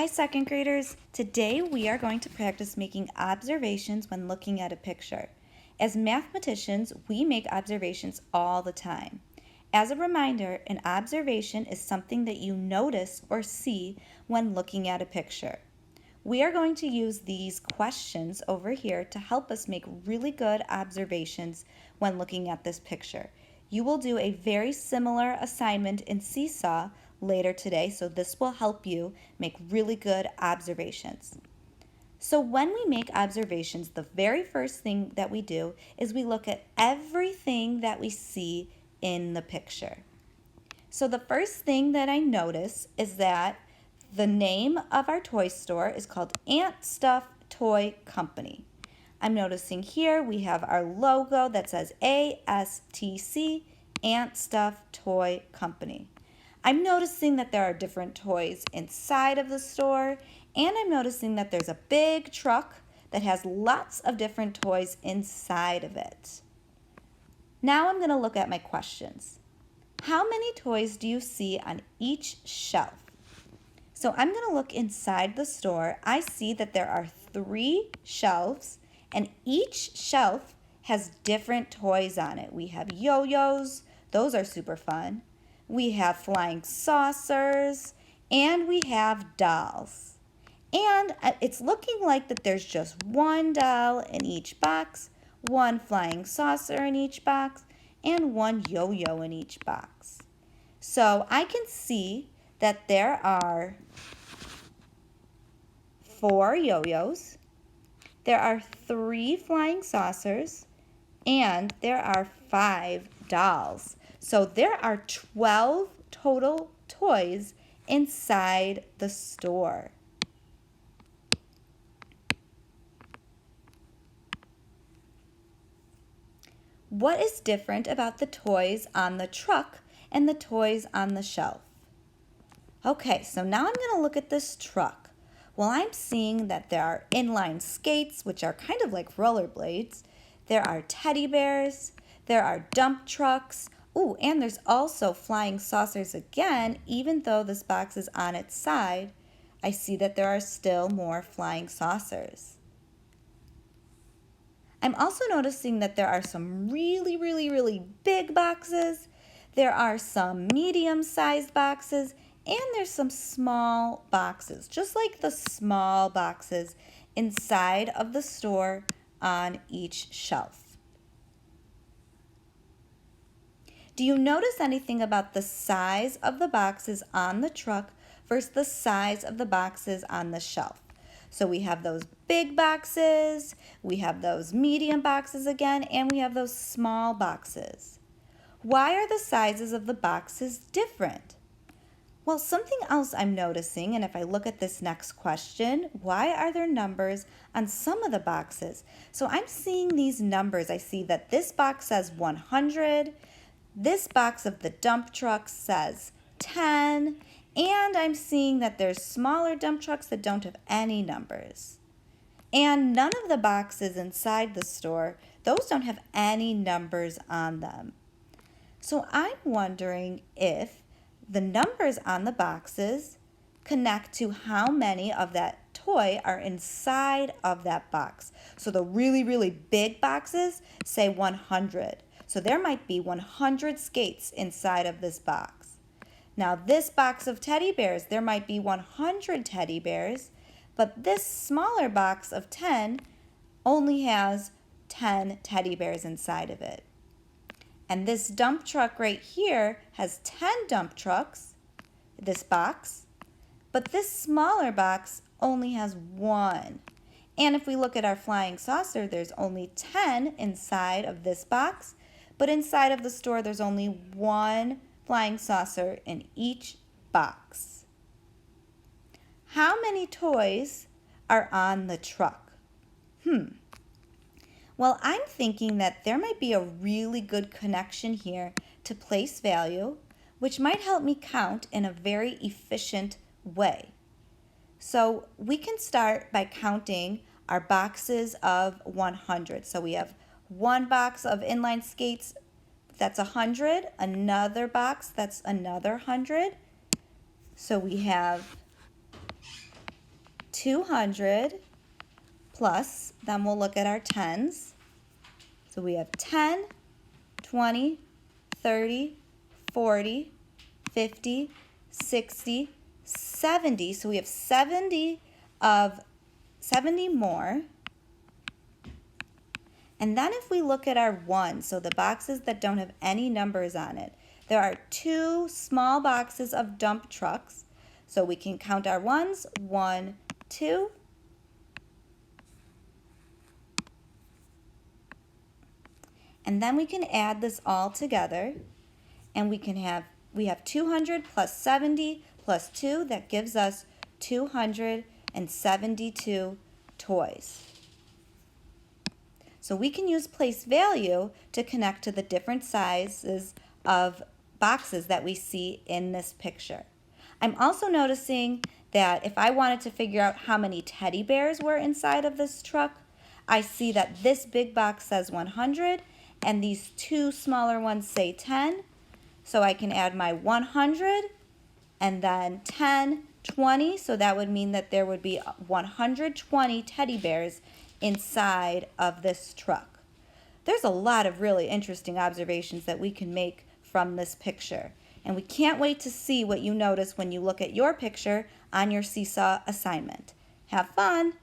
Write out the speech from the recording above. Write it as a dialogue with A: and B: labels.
A: second graders. Today we are going to practice making observations when looking at a picture. As mathematicians, we make observations all the time. As a reminder, an observation is something that you notice or see when looking at a picture. We are going to use these questions over here to help us make really good observations when looking at this picture. You will do a very similar assignment in Seesaw later today, so this will help you make really good observations. So when we make observations, the very first thing that we do is we look at everything that we see in the picture. So the first thing that I notice is that the name of our toy store is called Ant Stuff Toy Company. I'm noticing here we have our logo that says ASTC, Ant Stuff Toy Company. I'm noticing that there are different toys inside of the store, and I'm noticing that there's a big truck that has lots of different toys inside of it. Now I'm going to look at my questions. How many toys do you see on each shelf? So I'm going to look inside the store. I see that there are 3 shelves, and each shelf has different toys on it. We have yo-yos. Those are super fun. We have flying saucers, and we have dolls. And it's looking like that there's just one doll in each box, one flying saucer in each box, and one yo-yo in each box. So I can see that there are 4 yo-yos, there are 3 flying saucers, and there are 5 dolls. So there are 12 total toys inside the store. What is different about the toys on the truck and the toys on the shelf? Okay, so now I'm going to look at this truck. Well, I'm seeing that there are inline skates, which are kind of like rollerblades. There are teddy bears. There are dump trucks. Ooh, and there's also flying saucers again. Even though this box is on its side, I see that there are still more flying saucers. I'm also noticing that there are some really big boxes. There are some medium-sized boxes, and there's some small boxes, just like the small boxes inside of the store on each shelf. Do you notice anything about the size of the boxes on the truck versus the size of the boxes on the shelf? So we have those big boxes, we have those medium boxes again, and we have those small boxes. Why are the sizes of the boxes different? Well, something else I'm noticing, and if I look at this next question, why are there numbers on some of the boxes? So I'm seeing these numbers. I see that this box says 100, this box of the dump truck says 10, and I'm seeing that there's smaller dump trucks that don't have any numbers. And none of the boxes inside the store, those don't have any numbers on them. So I'm wondering if the numbers on the boxes connect to how many of that toy are inside of that box. So the really big boxes say 100. So there might be 100 skates inside of this box. Now this box of teddy bears, there might be 100 teddy bears, but this smaller box of 10 only has 10 teddy bears inside of it. And this dump truck right here has 10 dump trucks, this box, but this smaller box only has 1. And if we look at our flying saucer, there's only 10 inside of this box, but inside of the store there's only 1 flying saucer in each box. How many toys are on the truck? Well, I'm thinking that there might be a really good connection here to place value, which might help me count in a very efficient way. So we can start by counting our boxes of 100. So we have one box of inline skates, that's 100, another box, that's another 100. So we have 200 plus, then we'll look at our tens. So we have 10, 20, 30, 40, 50, 60, 70. So we have 70 more. And then if we look at our ones, so the boxes that don't have any numbers on it, there are 2 small boxes of dump trucks. So we can count our ones, 1, 2. And then we can add this all together, and we have 200 plus 70 plus 2, that gives us 272 toys. So we can use place value to connect to the different sizes of boxes that we see in this picture. I'm also noticing that if I wanted to figure out how many teddy bears were inside of this truck, I see that this big box says 100 and these 2 smaller ones say 10. So I can add my 100 and then 10, 20. So that would mean that there would be 120 teddy bears inside of this truck. There's a lot of really interesting observations that we can make from this picture. And we can't wait to see what you notice when you look at your picture on your Seesaw assignment. Have fun!